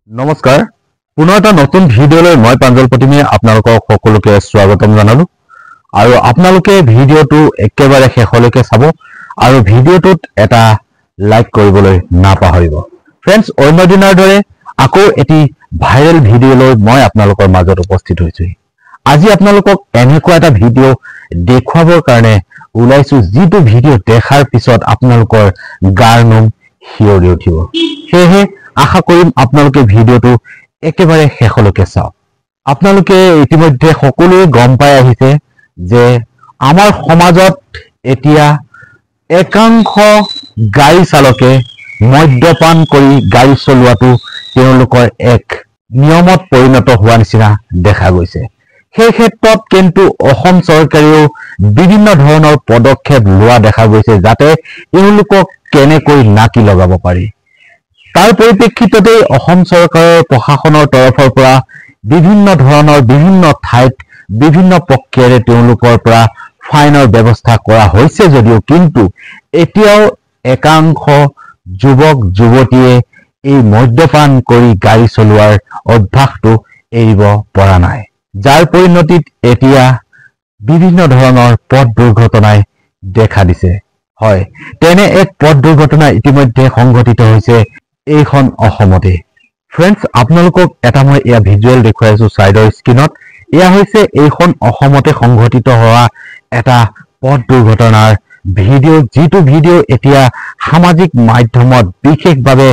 নমস্কাৰ পুনৰ এটা নতুন ভিডিঅ'লৈ মই প্ৰাঞ্জল প্ৰতিমে আপোনালোকক সকলোকে স্বাগতম জনালো আৰু আপোনালোকে ভিডিঅ'টো একেবাৰে শেষলৈকে চাব আৰু ভিডিঅ'টোত এটা লাইক কৰিবলৈ নাপাহৰিব ফ্ৰেণ্ডছ অন্য দিনৰ দৰে আকৌ এটি ভাইৰেল ভিডিঅ'লৈ মই আপোনালোকৰ মাজত উপস্থিত হৈছো আজি আপোনালোকক এনেকুৱা এটা ভিডিঅ' দেখুৱাবৰ কাৰণে ওলাইছো যিটো ভিডিঅ' দেখাৰ পিছত আপোনালোকৰ গাৰ নোম শিয়ৰি উঠিব সেয়ে আশা কৰিম আপোনালোকে ভিডিঅ'টো একেবাৰে শেষলৈকে চাওক আপোনালোকে ইতিমধ্যে সকলোৱে গম পাই আহিছে যে আমাৰ সমাজত এতিয়া একাংশ গাড়ী চালকে মদ্যপান কৰি গাড়ী চলোৱাটো তেওঁলোকৰ এক নিয়মত পৰিণত হোৱা নিচিনা দেখা গৈছে সেই ক্ষেত্ৰত কিন্তু অসম চৰকাৰেও বিভিন্ন ধৰণৰ পদক্ষেপ লোৱা দেখা গৈছে যাতে তেওঁলোকক কেনেকৈ নাকি লগাব পাৰি তাৰ পৰিপ্ৰেক্ষিততে অসম চৰকাৰৰ প্ৰশাসনৰ তৰফৰ পৰা বিভিন্ন ধৰণৰ বিভিন্ন ঠাইত বিভিন্ন প্ৰক্ৰিয়াৰে তেওঁলোকৰ পৰা ফাইনৰ ব্যৱস্থা কৰা হৈছে যদিও কিন্তু এতিয়াও একাংশ যুৱক যুৱতীয়ে এই মদ্যপান কৰি গাড়ী চলোৱাৰ অভ্যাসটো এৰিব পৰা নাই যাৰ পৰিণতিত এতিয়া বিভিন্ন ধৰণৰ পথ দুৰ্ঘটনাই দেখা দিছে হয় তেনে এক পথ দুৰ্ঘটনা ইতিমধ্যে সংঘটিত হৈছে এইখন অসমতে ফ্ৰেণ্ডছ আপোনালোকক এটা মই এয়া ভিজুৱেল দেখুৱাইছো সাইডৰ স্ক্ৰিনত এয়া হৈছে এইখন অসমতে সংঘটিত হোৱা এটা পথ দুৰ্ঘটনাৰ ভিডিঅ' যিটো ভিডিঅ' এতিয়া সামাজিক মাধ্যমত বিশেষভাৱে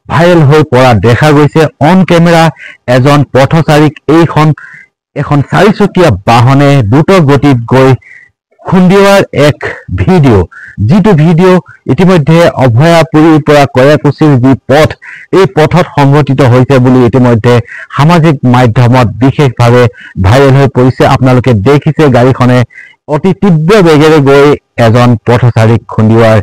ভাইৰেল হৈ পৰা দেখা গৈছে অন কেমেৰা এজন পথচাৰীক এখন চাৰিচকীয়া বাহনে দ্ৰুত গতিত গৈ খুন্দিওৱাৰ এক ভিডিঅ' যিটো ভিডিঅ' ইতিমধ্যে অভয়াপুৰীৰ পৰা কয়াকুছিৰ যি পথ এই পথত সংঘটিত হৈছে বুলি ইতিমধ্যে সামাজিক মাধ্যমত বিশেষভাৱে ভাইৰেল হৈ পৰিছে আপোনালোকে দেখিছে গাড়ীখনে অতি তীব্ৰ বেগেৰে গৈ এজন পথচাৰীক খুন্দিওৱাৰ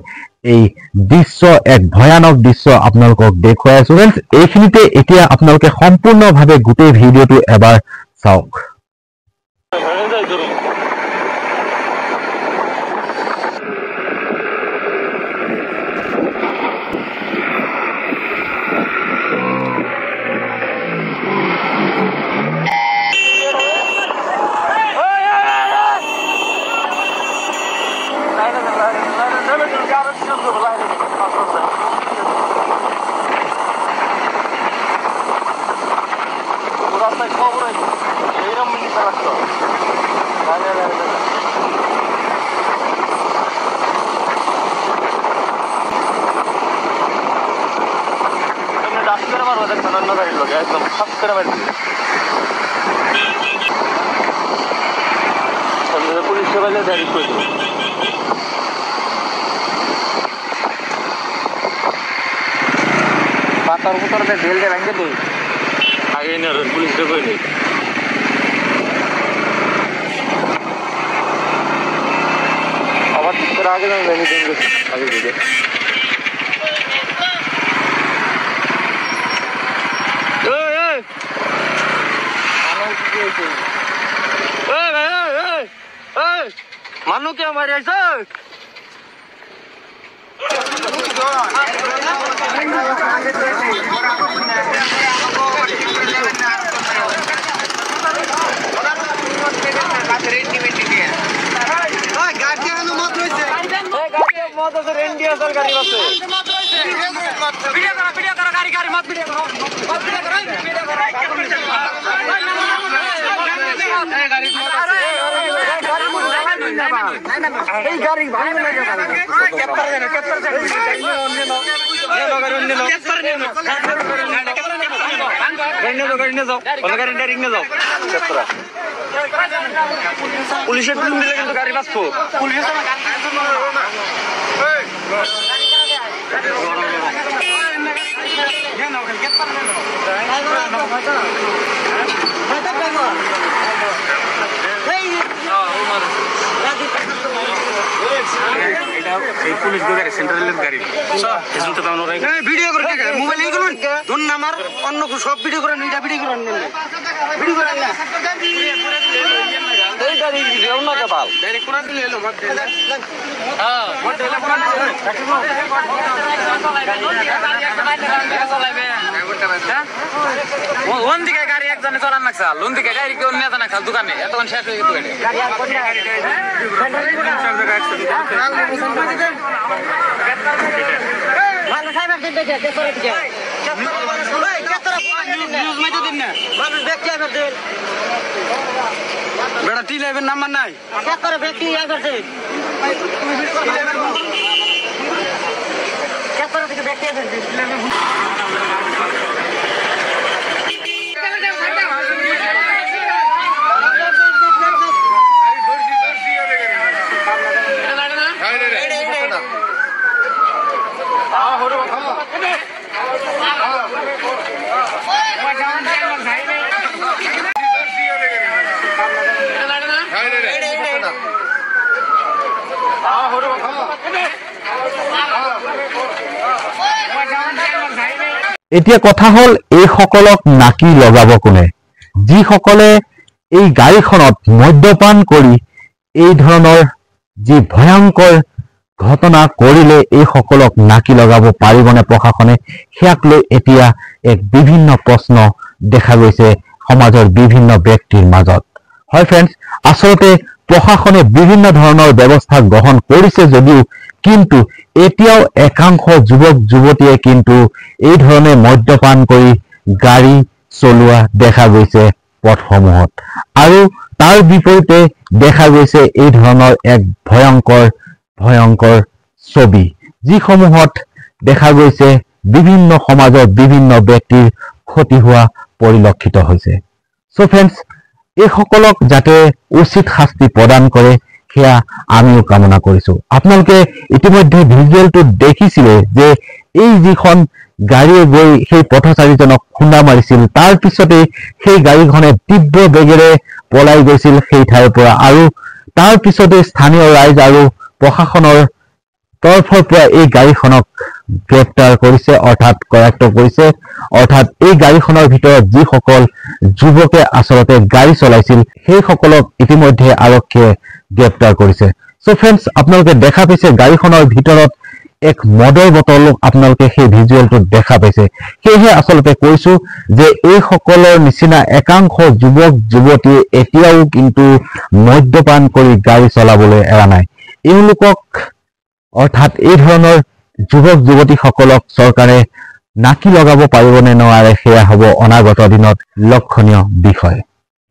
এই দৃশ্য এক ভয়ানক দৃশ্য আপোনালোকক দেখুৱাই আছো ফ্ৰেণ্ডছ এইখিনিতে এতিয়া আপোনালোকে সম্পূৰ্ণভাৱে গোটেই ভিডিঅ'টো এবাৰ চাওক पुलिस वाले गाड़ी को पातर पुतर में ढेल दे रहेंगे तो आगे न पुलिस से कोई नहीं अब फिर आगे नहीं देंगे आगे दीजिए मानो क्या हमारे ऐसा पुलिस गाड़ी बस पुलिस पुलिस गाड़ी सेंट्रल गाड़ी वीडियो करके मोबाइल এই করুন ধন নামার অন্য সব ভিডিও করে নিটা ভিডিও করে নিন ভিডিও করে না এই গাড়ি ভিডিও না কাপাল ডাইরেক্ট পুরা দিলে এলো মত হ্যাঁ মত দিলে পুরা চলাইবে ওন দিকে গাড়ি একজনে চলান না খাল ওন দিকে গাড়ি কেউ নেতা না খাল দোকানে এতক্ষণ শেষ হয়ে গেছে ভালো সাইবার দিন দেখে কে করে দিকে নিউজ মাইতে দিন না মানুষ ব্যক্তি আইবার দিন বেটা টি লাইভের নাম্বার নাই কে করে ব্যক্তি আইবার দিন কে করে দিকে ব্যক্তি আইবার দিন এতিয়া কথা হল এই সকলক নাকি লগাব কোনে যিসকলে এই গাড়ীখনত মদ্যপান কৰি এই ধৰণৰ যি ভয়ংকৰ ঘটনা কৰিলে এই সকলক নাকি লগাব পাৰিবনে প্ৰশাসনে সেয়াক লৈ এতিয়া এক বিভিন্ন প্ৰশ্ন দেখা গৈছে সমাজৰ বিভিন্ন ব্যক্তিৰ মাজত হয় ফ্ৰেণ্ডছ আসলতে প্ৰশাসনে বিভিন্ন ধৰণৰ ব্যৱস্থা গ্ৰহণ কৰিছে যদিও কিন্তু এতিয়াও একাংশ যুৱক যুৱতীয়ে কিন্তু এই ধৰণে মদ্যপান কৰি গাড়ী চলোৱা দেখা গৈছে পথসমূহত আৰু তাৰ বিপৰীতে দেখা গৈছে এই ধৰণৰ এক ভয়ংকৰ ছবি যিসমূহত দেখা গৈছে বিভিন্ন সমাজৰ বিভিন্ন ব্যক্তিৰ ক্ষতি হোৱা পৰিলক্ষিত হৈছে সো ফ্ৰেণ্ডছ এই সকলক যাতে উচিত শাস্তি প্ৰদান কৰে সেয়া আমিও কামনা কৰিছো আপোনালোকে ইতিমধ্যে ভিজুৱেলটো দেখিছিলে যে এই যিখন গাড়ীয়ে গৈ সেই পথচাৰীজনক খুন্দা মাৰিছিল তাৰ পিছতে সেই গাড়ীখনে তীব্ৰ বেগেৰে পলাই গৈছিল সেই ঠাইৰ পৰা আৰু তাৰ পিছতে স্থানীয় ৰাইজ আৰু প্ৰশাসনৰ তৰফৰ পৰা এই গাড়ীখনক গ্ৰেপ্তাৰ কৰিছে অৰ্থাৎ কৰায়ত্ব কৰিছে অৰ্থাৎ এই গাড়ীখনৰ ভিতৰত যিসকল যুৱকে আসলতে গাড়ী চলাইছিল সেই সকলক ইতিমধ্যে আৰক্ষীয়ে গ্ৰেপ্তাৰ কৰিছে সো ফ্ৰেণ্ডছ আপোনালোকে দেখা পাইছে গাড়ীখনৰ ভিতৰত এক মদৰ বটল আপোনালোকে সেই ভিজুৱেলটো দেখা পাইছে সেয়েহে আসলতে কৈছো যে এই সকলৰ নিচিনা একাংশ যুৱক যুৱতীয়ে এতিয়াও কিন্তু মদ্যপান কৰি গাড়ী চলাবলৈ এৰা নাই এওঁলোকক অৰ্থাৎ এই ধৰণৰ যুৱক যুৱতীসকলক চৰকাৰে নাকি লগাব পাৰিবনে নোৱাৰে সেয়া হ'ব অনাগত দিনত লক্ষণীয় বিষয়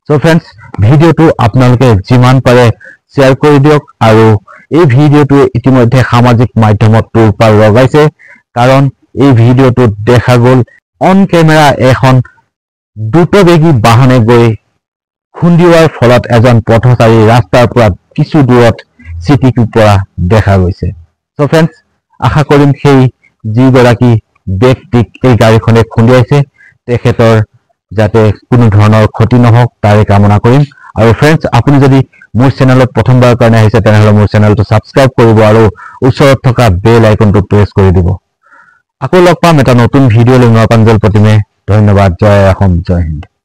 সো ফ্ৰেণ্ডছ ভিডিঅ'টো আপোনালোকে যিমান পাৰে শ্বেয়াৰ কৰি দিয়ক আৰু এই ভিডিঅ'টো ইতিমধ্যে সামাজিক মাধ্যমত তোলপাৰ লগাইছে কাৰণ এই ভিডিঅ'টোত দেখা গ'ল অন কেমেৰা এখন দ্ৰুতবেগী বাহনে গৈ খুন্দিওৱাৰ ফলত এজন পথচাৰী ৰাস্তাৰ পৰা কিছু দূৰত চিটিকি পৰা দেখা গৈছে সো ফ্ৰেণ্ডছ আশা কৰিম সেই যিগৰাকী ব্যক্তিক এই গাড়ীখনে খুন্দিয়াইছে তেখেতৰ যাতে কোনো ধৰণৰ ক্ষতি নহওক তাৰে কামনা কৰিম আৰু ফ্ৰেণ্ডছ আপুনি যদি মোৰ চেনেলত প্ৰথমবাৰৰ কাৰণে আহিছে তেনেহ'লে মোৰ চেনেলটো ছাবস্ক্ৰাইব কৰিব আৰু ওচৰত থকা বেল আইকনটো প্ৰেছ কৰি দিব আকৌ লগ পাম এটা নতুন ভিডিঅ' লৈ মই প্ৰাঞ্জল প্ৰতিমে ধন্যবাদ জয় অসম জয় হিন্দ